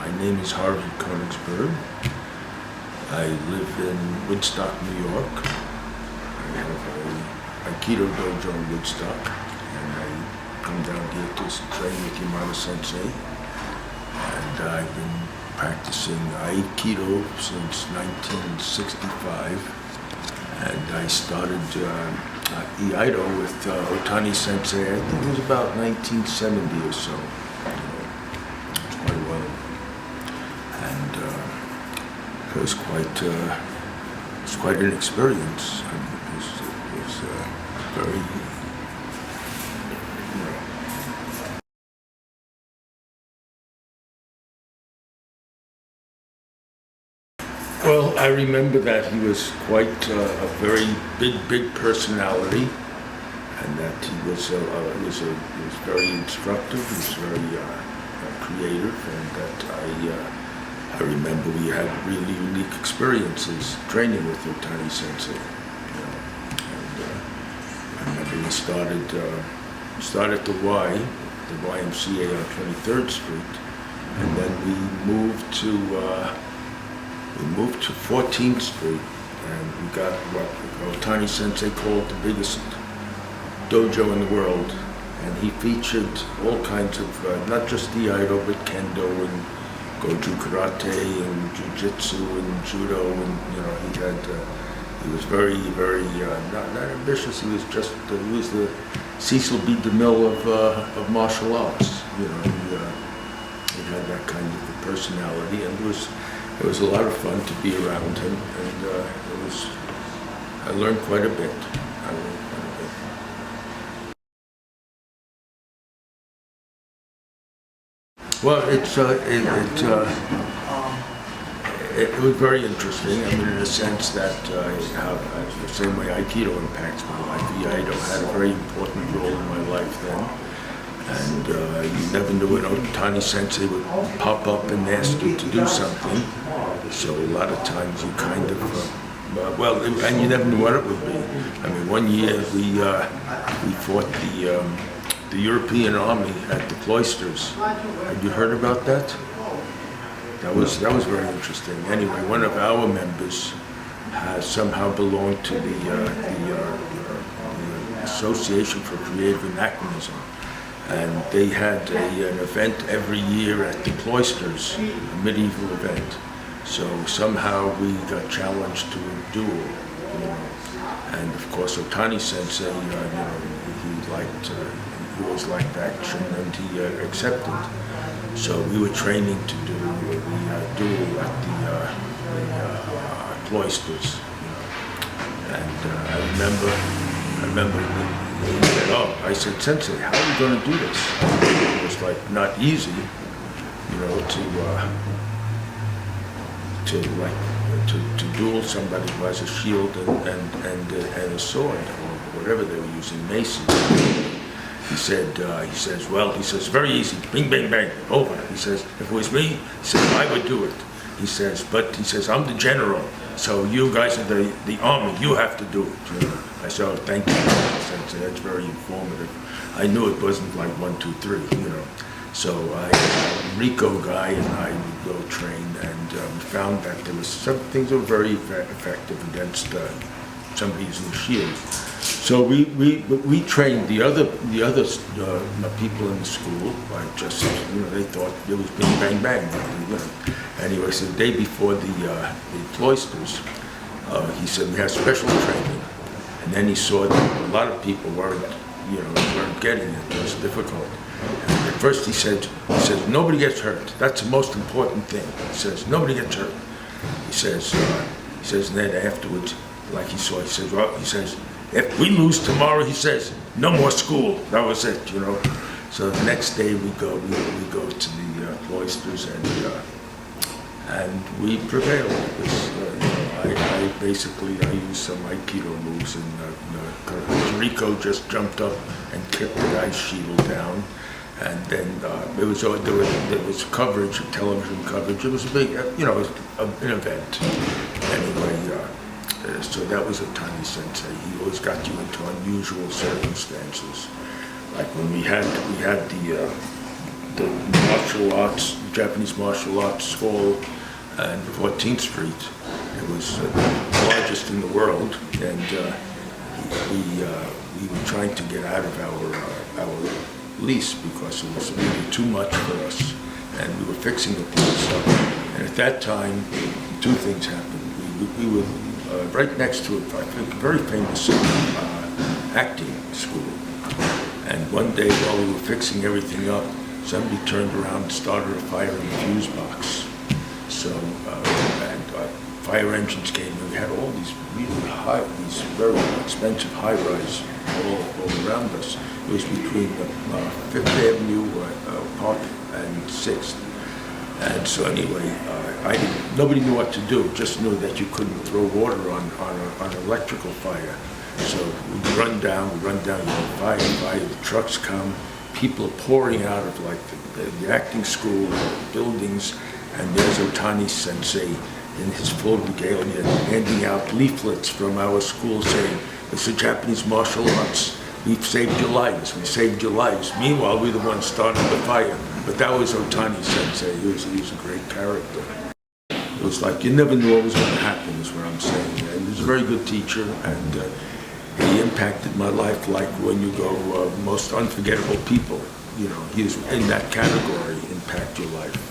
My name is Harvey Konigsberg. I live in Woodstock, New York. I have a Aikido dojo in Woodstock, and I come down here to train with Otani Sensei. And I've been practicing Aikido since 1965. And I started Iaido with Otani Sensei, I think it was about 1970 or so. It's quite a while. And it was quite an experience. I mean, it was very, Well, I remember that he was quite a very big personality, and that he was very instructive. He was very creative, and that I remember we had really unique experiences training with Otani Sensei. You know, and I remember we started the YMCA on 23rd Street, and then we moved to 14th Street, and we got what Otani Sensei called the biggest dojo in the world. And he featured all kinds of, not just Iaido, but Kendo and Goju Karate and Jiu-Jitsu and Judo, and he was very, not ambitious. He was the Cecil B. DeMille of martial arts. He had that kind of a personality, and it was a lot of fun to be around him, and I learned quite a bit. Well, it was very interesting. I mean, in the sense that the same way Aikido impacts my life, Iaido had a very important role in my life then. And you never knew when Otani Sensei would pop up and ask you to do something. So a lot of times you kind of, and you never knew what it would be. I mean, one year we fought the European army at the cloisters. Had you heard about that? That was very interesting. Anyway, one of our members somehow belonged to the Association for Creative Anachronism. And they had an event every year at the cloisters, a medieval event. So somehow we got challenged to a duel, And of course, Otani Sensei, he always liked action, and he accepted. So we were training to do a duel at the cloisters. And I remember. He said, I said, Sensei, how are we going to do this? It was like not easy, to duel somebody who has a shield and a sword, or whatever they were using, maces. He says, very easy, bing, bang, bang, over. He says, if it was me, he says, I would do it. He says, I'm the general, so you guys are the army, you have to do it. I said, thank you, Sensei, that's very informative. I knew it wasn't like 1, 2, 3, So Rico guy and I would go train, and we found that there was some things that were very effective against somebody using a shield. So we trained the other people in the school. They thought it was bing, bang, bang. Anyway, so the day before the cloisters, he said we had special training, and then he saw that a lot of people weren't getting it. It was difficult. And at first he said, nobody gets hurt. That's the most important thing. He says, nobody gets hurt. He says, and then afterwards, like he says, if we lose tomorrow, he says, no more school. That was it, So the next day we go to the cloisters, and we prevailed. I used some Aikido moves, and Rico just jumped up and kicked the guy's shield down. And then there was coverage, television coverage. It was a big, an event. Anyway, so that was Otani Sensei. He always got you into unusual circumstances. Like when we had the martial arts, Japanese martial arts hall on 14th Street. It was the largest in the world, and we were trying to get out of our lease because it was really too much for us, and we were fixing the place up. And at that time, two things happened. We were right next to, I think, a very famous acting school. And one day, while we were fixing everything up, somebody turned around and started a fire in the fuse box. So, fire engines came, and we had all these really high, these very expensive high-rise all around us. It was between Fifth Avenue Park and 6th. And so anyway, nobody knew what to do, just knew that you couldn't throw water on an electrical fire. So we'd run down, fire, the trucks come, people are pouring out of like the acting school, buildings, and there's Otani Sensei in his full regalia handing out leaflets from our school saying, "It's the Japanese martial arts. We've saved your lives. We saved your lives." Meanwhile, we're the ones starting the fire. But that was Otani Sensei. He was a great character. It was like you never knew what was going to happen, is what I'm saying. And he was a very good teacher, and he impacted my life like when you go most unforgettable people. You know, he was in that category, impact your life.